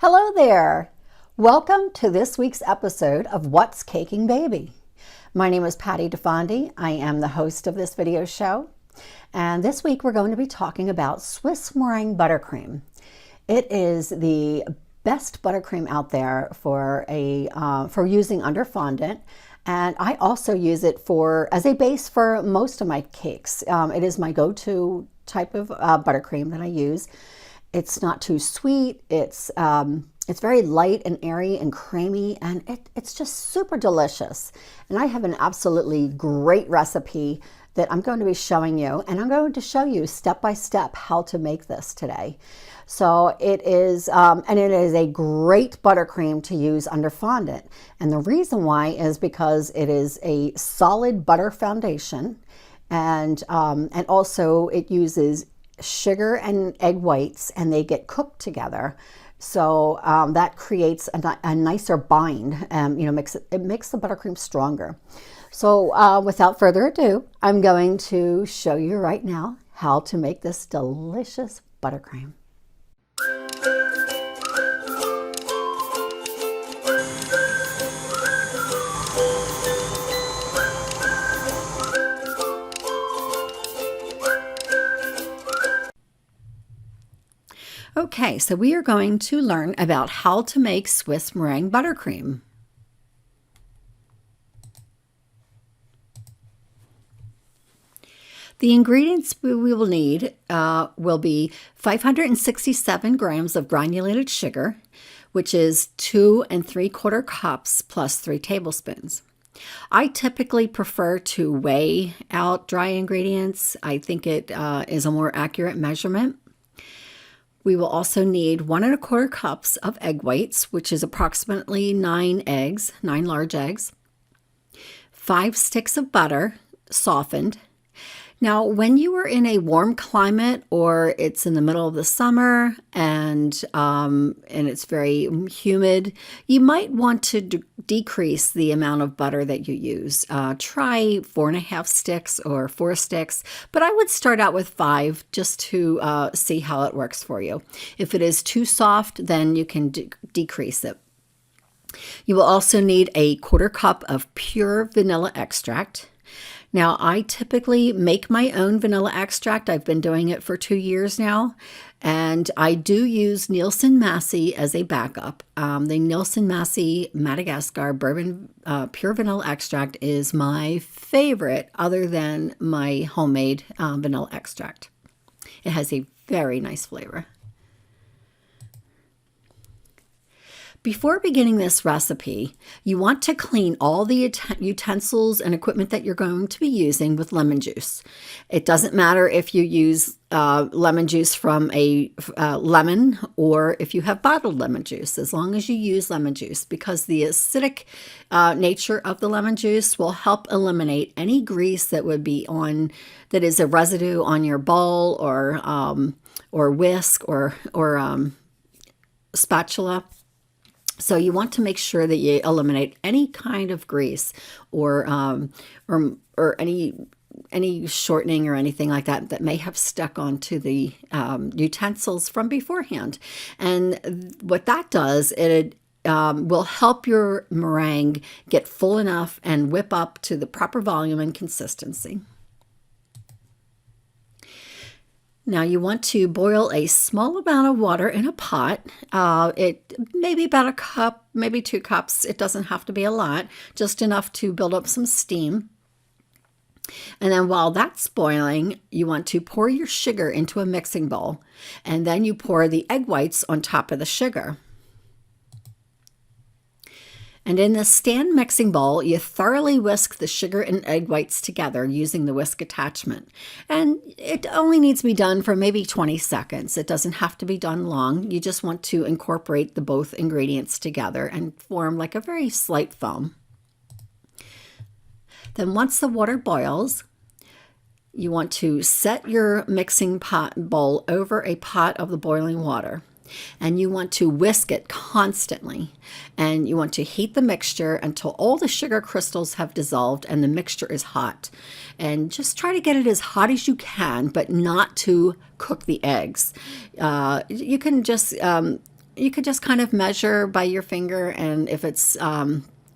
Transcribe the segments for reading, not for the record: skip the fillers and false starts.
Hello there! Welcome to this week's episode of What's Caking Baby. My name is Patty DeFondi. I am the host of this video show. And this week we're going to be talking about Swiss meringue buttercream. It is the best buttercream out there for using under fondant. And I also use it as a base for most of my cakes. It is my go-to type of buttercream that I use. It's not too sweet. It's very light and airy and creamy, and it's just super delicious. And I have an absolutely great recipe that I'm going to be showing you, and I'm going to show you step by step how to make this today. So it is, and it is a great buttercream to use under fondant. And the reason why is because it is a solid butter foundation, and also it uses sugar and egg whites, and they get cooked together. So that creates a nicer bind. It makes the buttercream stronger. So without further ado, I'm going to show you right now how to make this delicious buttercream. Okay, so we are going to learn about how to make Swiss meringue buttercream. The ingredients we will need will be 567 grams of granulated sugar, which is 2 3/4 cups plus 3 tablespoons. I typically prefer to weigh out dry ingredients. I think it is a more accurate measurement. We will also need 1 1/4 cups of egg whites, which is approximately 9 large eggs, 5 sticks of butter, softened. Now, when you are in a warm climate or it's in the middle of the summer and it's very humid, you might want to decrease the amount of butter that you use. Try 4 1/2 sticks or 4 sticks, but I would start out with 5 just to see how it works for you. If it is too soft, then you can decrease it. You will also need a 1/4 cup of pure vanilla extract. Now, I typically make my own vanilla extract. I've been doing it for 2 years now, and I do use Nielsen Massey as a backup. The Nielsen Massey Madagascar Bourbon Pure Vanilla Extract is my favorite other than my homemade vanilla extract. It has a very nice flavor. Before beginning this recipe, you want to clean all the utensils and equipment that you're going to be using with lemon juice. It doesn't matter if you use lemon juice from a lemon or if you have bottled lemon juice, as long as you use lemon juice, because the acidic nature of the lemon juice will help eliminate any grease that would be that is a residue on your bowl or whisk or spatula. So you want to make sure that you eliminate any kind of grease or any shortening or anything like that may have stuck onto the utensils from beforehand. And what that does, it will help your meringue get full enough and whip up to the proper volume and consistency. Now you want to boil a small amount of water in a pot. It maybe about a cup, maybe 2 cups. It doesn't have to be a lot, just enough to build up some steam. And then while that's boiling, you want to pour your sugar into a mixing bowl, and then you pour the egg whites on top of the sugar. And in the stand mixing bowl, you thoroughly whisk the sugar and egg whites together using the whisk attachment. And it only needs to be done for maybe 20 seconds. It doesn't have to be done long. You just want to incorporate the both ingredients together and form like a very slight foam. Then once the water boils, you want to set your mixing bowl over a pot of the boiling water. And you want to whisk it constantly, and you want to heat the mixture until all the sugar crystals have dissolved and the mixture is hot. And just try to get it as hot as you can, but not to cook the eggs. You can just you could just kind of measure by your finger, and if it's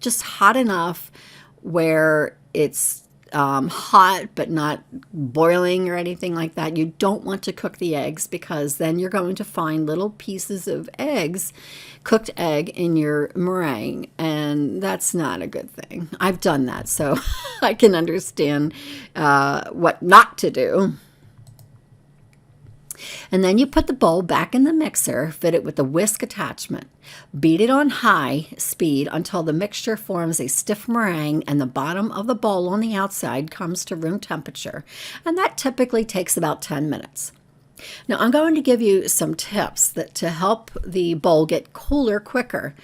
just hot enough where it's hot but not boiling or anything like that, you don't want to cook the eggs, because then you're going to find little pieces of eggs, cooked egg, in your meringue, and that's not a good thing. I've done that, so I can understand what not to do. And then you put the bowl back in the mixer, fit it with the whisk attachment. Beat it on high speed until the mixture forms a stiff meringue and the bottom of the bowl on the outside comes to room temperature. And that typically takes about 10 minutes. Now I'm going to give you some tips to help the bowl get cooler quicker.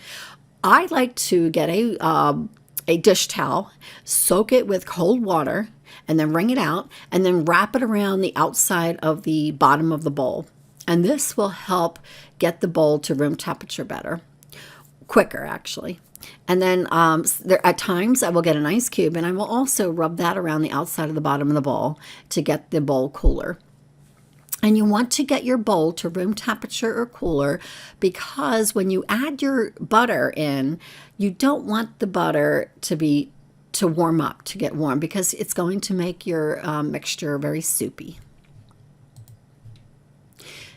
I like to get a dish towel, soak it with cold water, and then wring it out, and then wrap it around the outside of the bottom of the bowl. And this will help get the bowl to room temperature quicker actually. And then at times I will get an ice cube, and I will also rub that around the outside of the bottom of the bowl to get the bowl cooler. And you want to get your bowl to room temperature or cooler, because when you add your butter in, you don't want the butter to warm up, to get warm, because it's going to make your mixture very soupy.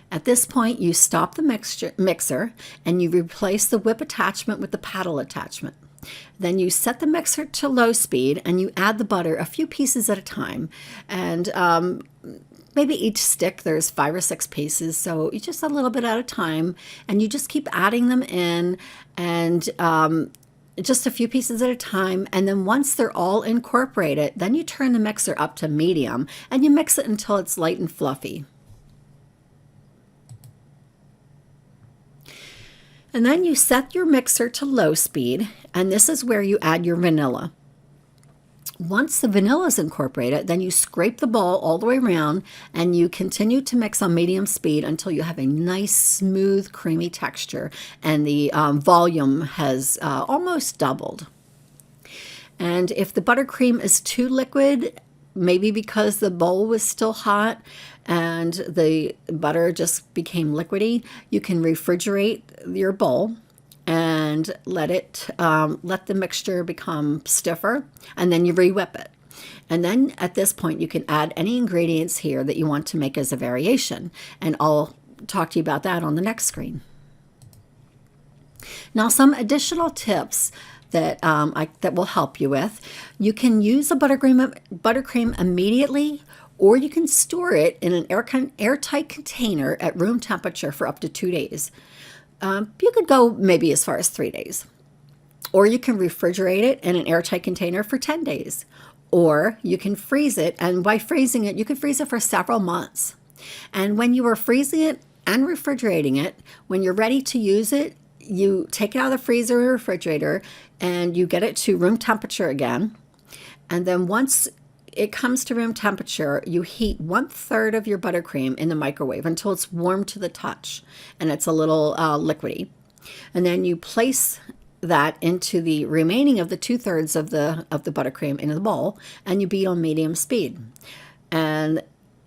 At this point, you stop the mixer and you replace the whip attachment with the paddle attachment. Then you set the mixer to low speed and you add the butter a few pieces at a time. And maybe each stick, there's 5 or 6 pieces, so you just a little bit at a time, and you just keep adding them in, and just a few pieces at a time. And then once they're all incorporated, then you turn the mixer up to medium and you mix it until it's light and fluffy. And then you set your mixer to low speed, and this is where you add your vanilla. Once the vanilla is incorporated, then you scrape the bowl all the way around, and you continue to mix on medium speed until you have a nice, smooth, creamy texture, and the volume has almost doubled. And if the buttercream is too liquid, maybe because the bowl was still hot and the butter just became liquidy, you can refrigerate your bowl and let the mixture become stiffer, and then you re-whip it. And then at this point you can add any ingredients here that you want to make as a variation, and I'll talk to you about that on the next screen. Now, some additional tips that will help you with. You can use a buttercream immediately, or you can store it in an airtight container at room temperature for up to 2 days. You could go maybe as far as 3 days. Or you can refrigerate it in an airtight container for 10 days. Or you can freeze it, and by freezing it, you can freeze it for several months. And when you are freezing it and refrigerating it, when you're ready to use it, you take it out of the freezer or refrigerator and you get it to room temperature again. And then once it comes to room temperature, you heat 1/3 of your buttercream in the microwave until it's warm to the touch and it's a little liquidy. And then you place that into the remaining of the 2/3 of the buttercream into the bowl, and you beat on medium speed. And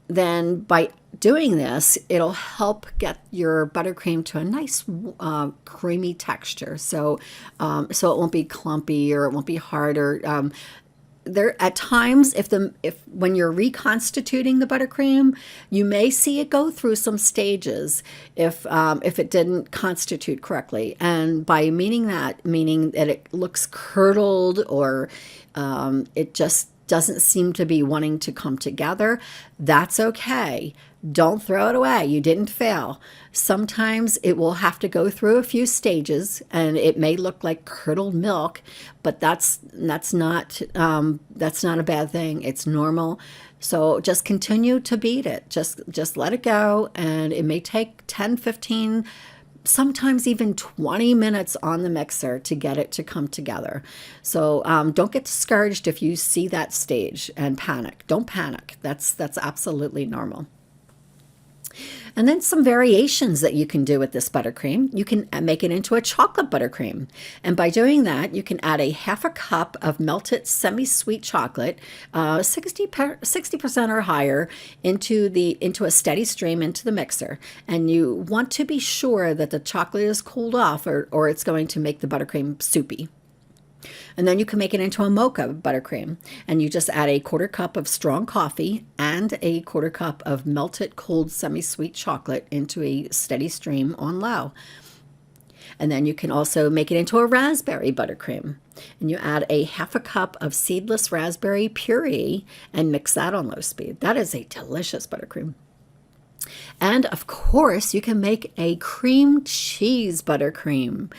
then by doing this, it'll help get your buttercream to a nice creamy texture. So it won't be clumpy, or it won't be hard, or there at times, if when you're reconstituting the buttercream, you may see it go through some stages if it didn't constitute correctly. And by meaning that it looks curdled, or it just doesn't seem to be wanting to come together, that's okay. Don't throw it away. You didn't fail. Sometimes it will have to go through a few stages, and it may look like curdled milk, but that's not a bad thing. It's normal. So just continue to beat it. Just let it go, and it may take 10, 15, sometimes even 20 minutes on the mixer to get it to come together. So don't get discouraged if you see that stage and panic. Don't panic. That's absolutely normal. And then some variations that you can do with this buttercream. You can make it into a chocolate buttercream. And by doing that, you can add a half a cup of melted semi-sweet chocolate, 60% or higher, into a steady stream into the mixer. And you want to be sure that the chocolate is cooled off, or it's going to make the buttercream soupy. And then you can make it into a mocha buttercream. And you just add a quarter cup of strong coffee and a quarter cup of melted cooled semi-sweet chocolate into a steady stream on low. And then you can also make it into a raspberry buttercream. And you add a half a cup of seedless raspberry puree and mix that on low speed. That is a delicious buttercream. And of course, you can make a cream cheese buttercream.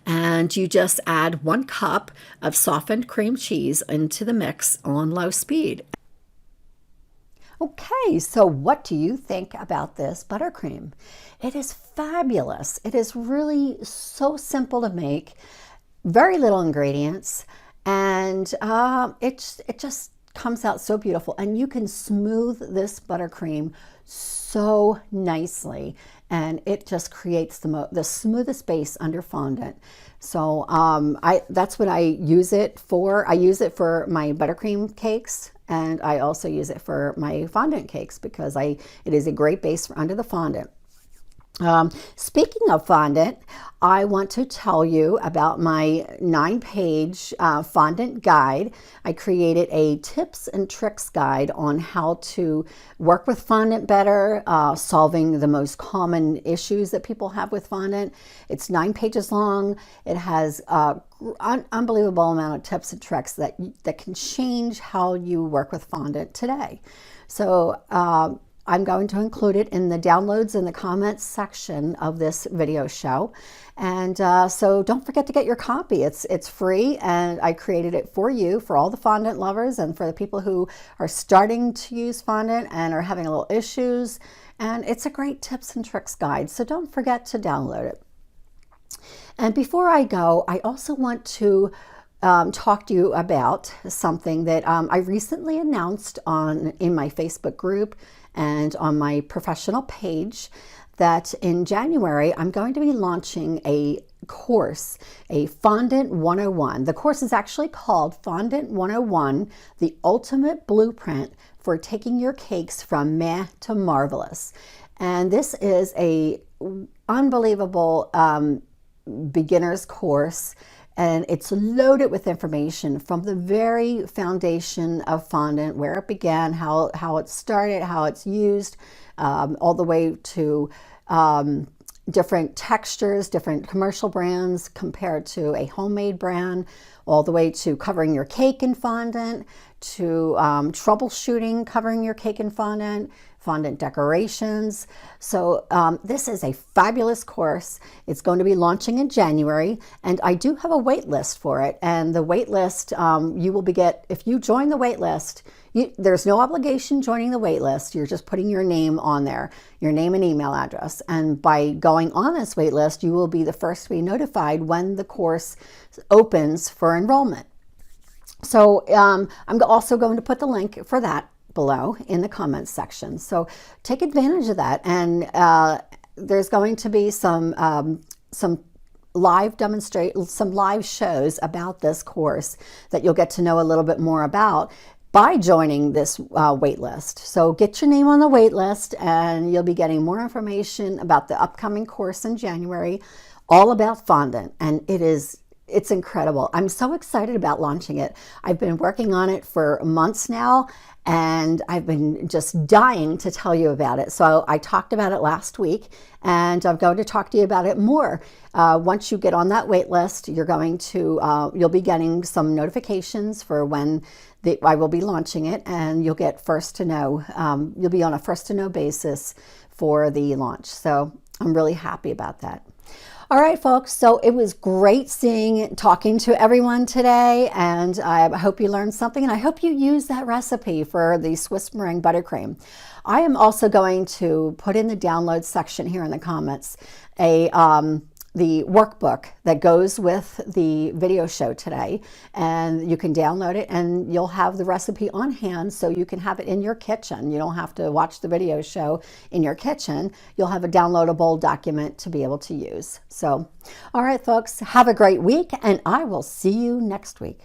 And you just add 1 cup of softened cream cheese into the mix on low speed. Okay, so what do you think about this buttercream? It is fabulous. It is really so simple to make, very little ingredients, and it just comes out so beautiful. And you can smooth this buttercream so nicely, and it just creates the smoothest base under fondant. So that's what I use it for. I use it for my buttercream cakes, and I also use it for my fondant cakes because it is a great base for under the fondant. Speaking of fondant, I want to tell you about my 9-page fondant guide. I created a tips and tricks guide on how to work with fondant better, solving the most common issues that people have with fondant. It's 9 pages long. It has unbelievable amount of tips and tricks that can change how you work with fondant today. So I'm going to include it in the downloads in the comments section of this video show. And so don't forget to get your copy. It's free, and I created it for you, for all the fondant lovers and for the people who are starting to use fondant and are having a little issues. And it's a great tips and tricks guide, so don't forget to download it. And before I go, I also want to talk to you about something that I recently announced in my Facebook group and on my professional page, that in January I'm going to be launching a course, a Fondant 101. The course is actually called Fondant 101, the ultimate blueprint for taking your cakes from meh to marvelous. And this is a unbelievable beginner's course, and it's loaded with information from the very foundation of fondant, where it began, how it started, how it's used, all the way to different textures, different commercial brands compared to a homemade brand, all the way to covering your cake in fondant, to troubleshooting covering your cake in fondant, fondant decorations. So this is a fabulous course. It's going to be launching in January, and I do have a wait list for it. And the wait list, if you join the wait list, there's no obligation joining the wait list. You're just putting your name on there, your name and email address. And by going on this wait list, you will be the first to be notified when the course opens for enrollment. So I'm also going to put the link for that below in the comments section. So take advantage of that. And there's going to be some live shows about this course that you'll get to know a little bit more about by joining this wait list. So get your name on the wait list, and you'll be getting more information about the upcoming course in January, all about fondant. And it's incredible. I'm so excited about launching it. I've been working on it for months now, and I've been just dying to tell you about it. So I talked about it last week, and I'm going to talk to you about it more. Once you get on that wait list, you'll be getting some notifications for when I will be launching it, and you'll get first to know. You'll be on a first to know basis for the launch. So I'm really happy about that. All right, folks, so it was great talking to everyone today, and I hope you learned something, and I hope you use that recipe for the Swiss meringue buttercream. I am also going to put in the download section here in the comments a the workbook that goes with the video show today, and you can download it and you'll have the recipe on hand so you can have it in your kitchen. You don't have to watch the video show in your kitchen. You'll have a downloadable document to be able to use. So, all right, folks, have a great week, and I will see you next week.